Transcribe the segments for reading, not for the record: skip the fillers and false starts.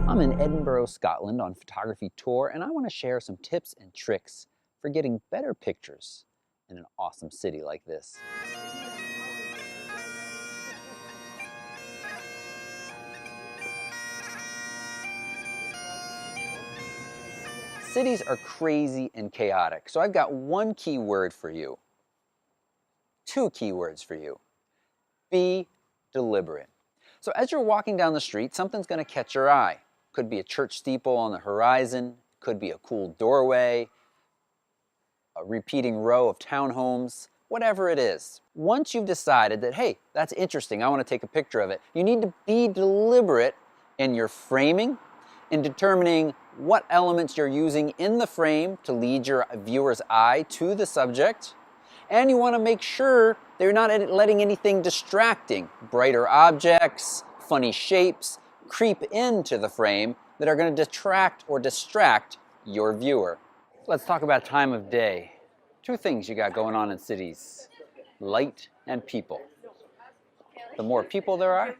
I'm in Edinburgh, Scotland on photography tour, and I want to share some tips and tricks for getting better pictures in an awesome city like this. Cities are crazy and chaotic, so I've got one key word for you. Two keywords for you. Be deliberate. So as you're walking down the street, something's going to catch your eye. Could be a church steeple on the horizon, could be a cool doorway, a repeating row of townhomes, whatever it is. Once you've decided that, hey, that's interesting, I want to take a picture of it, you need to be deliberate in your framing, in determining what elements you're using in the frame to lead your viewer's eye to the subject. And you want to make sure that you're not letting anything distracting, brighter objects, funny shapes, creep into the frame that are going to detract or distract your viewer. Let's talk about time of day. Two things you got going on in cities: light and people. The more people there are,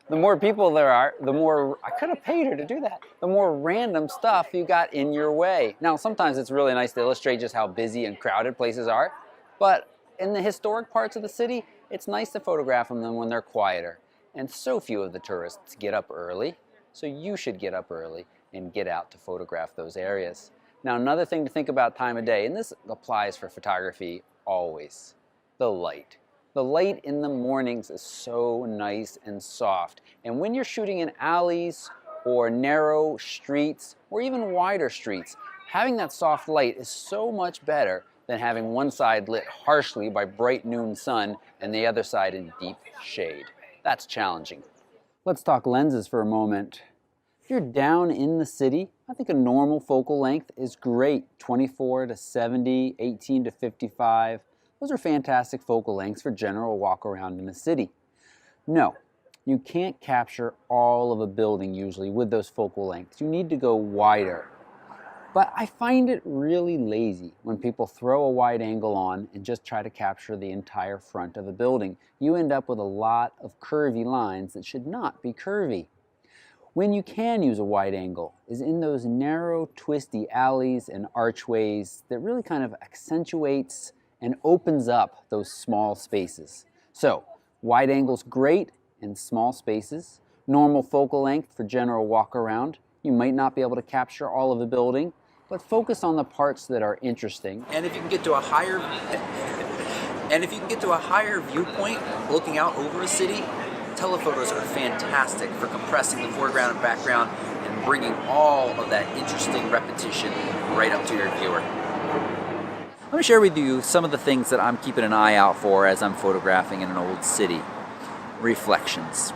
the more, I could have paid her to do that, the more random stuff you got in your way. Now, sometimes it's really nice to illustrate just how busy and crowded places are, but in the historic parts of the city, it's nice to photograph them when they're quieter. And so few of the tourists get up early, so you should get up early and get out to photograph those areas. Now, another thing to think about time of day, and this applies for photography always, the light. The light in the mornings is so nice and soft. And when you're shooting in alleys or narrow streets or even wider streets, having that soft light is so much better than having one side lit harshly by bright noon sun and the other side in deep shade. That's challenging. Let's talk lenses for a moment. If you're down in the city, I think a normal focal length is great. 24 to 70, 18 to 55. Those are fantastic focal lengths for general walk around in the city. No, you can't capture all of a building usually with those focal lengths. You need to go wider. But I find it really lazy when people throw a wide angle on and just try to capture the entire front of a building. You end up with a lot of curvy lines that should not be curvy. When you can use a wide angle is in those narrow, twisty alleys and archways that really kind of accentuates and opens up those small spaces. So, wide angle's great in small spaces. Normal focal length for general walk around. You might not be able to capture all of the building, but focus on the parts that are interesting. And if you can get to a higher viewpoint, looking out over a city, telephotos are fantastic for compressing the foreground and background and bringing all of that interesting repetition right up to your viewer. Let me share with you some of the things that I'm keeping an eye out for as I'm photographing in an old city. Reflections.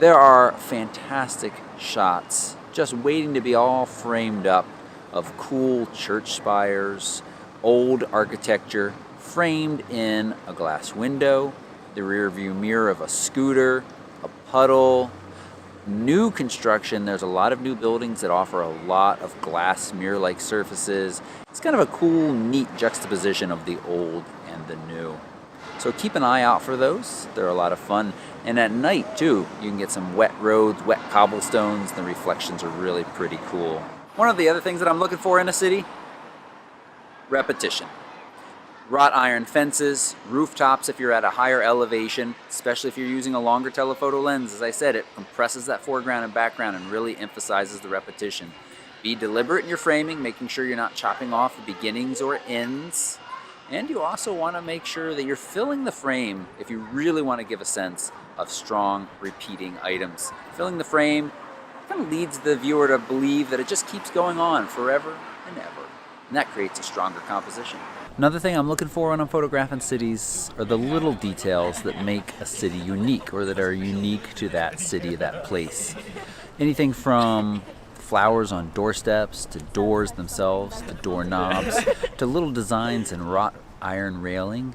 There are fantastic shots just waiting to be all framed up of cool church spires, old architecture framed in a glass window, the rear view mirror of a scooter, a puddle. New construction, there's a lot of new buildings that offer a lot of glass mirror-like surfaces. It's kind of a cool, neat juxtaposition of the old and the new. So keep an eye out for those. They're a lot of fun. And at night, too, you can get some wet roads, wet cobblestones. The reflections are really pretty cool. One of the other things that I'm looking for in a city, repetition. Wrought iron fences, rooftops if you're at a higher elevation, especially if you're using a longer telephoto lens. As I said, it compresses that foreground and background and really emphasizes the repetition. Be deliberate in your framing, making sure you're not chopping off beginnings or ends. And you also want to make sure that you're filling the frame if you really want to give a sense of strong repeating items. Filling the frame kind of leads the viewer to believe that it just keeps going on forever and ever. And that creates a stronger composition. Another thing I'm looking for when I'm photographing cities are the little details that make a city unique or that are unique to that city, that place. Anything from flowers on doorsteps to doors themselves to doorknobs to little designs in wrought iron railing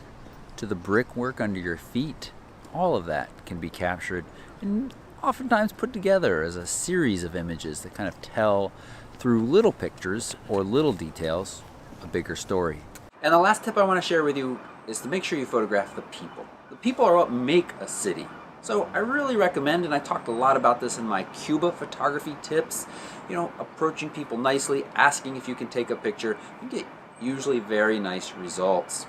to the brickwork under your feet. All of that can be captured and oftentimes put together as a series of images that kind of tell through little pictures or little details a bigger story. And the last tip I want to share with you is to make sure you photograph the people. The people are what make a city. So I really recommend, and I talked a lot about this in my Cuba photography tips, approaching people nicely, asking if you can take a picture, you get usually very nice results.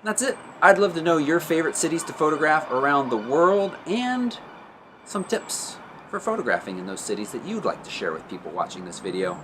That's it. I'd love to know your favorite cities to photograph around the world and some tips for photographing in those cities that you'd like to share with people watching this video.